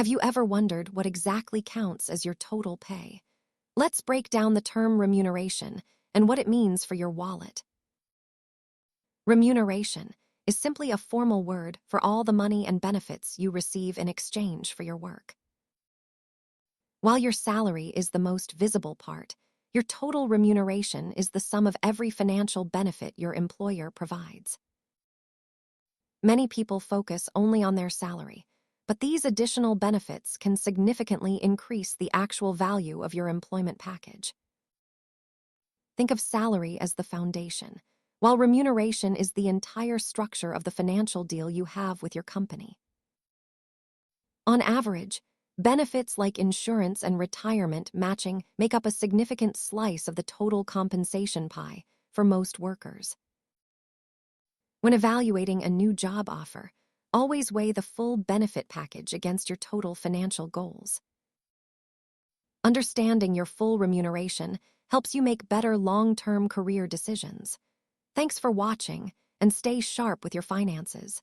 Have you ever wondered what exactly counts as your total pay? Let's break down the term remuneration and what it means for your wallet. Remuneration is simply a formal word for all the money and benefits you receive in exchange for your work. While your salary is the most visible part, your total remuneration is the sum of every financial benefit your employer provides. Many people focus only on their salary, but these additional benefits can significantly increase the actual value of your employment package. Think of salary as the foundation, while remuneration is the entire structure of the financial deal you have with your company. On average, benefits like insurance and retirement matching make up a significant slice of the total compensation pie for most workers. When evaluating a new job offer, always weigh the full benefit package against your total financial goals. Understanding your full remuneration helps you make better long-term career decisions. Thanks for watching, and stay sharp with your finances.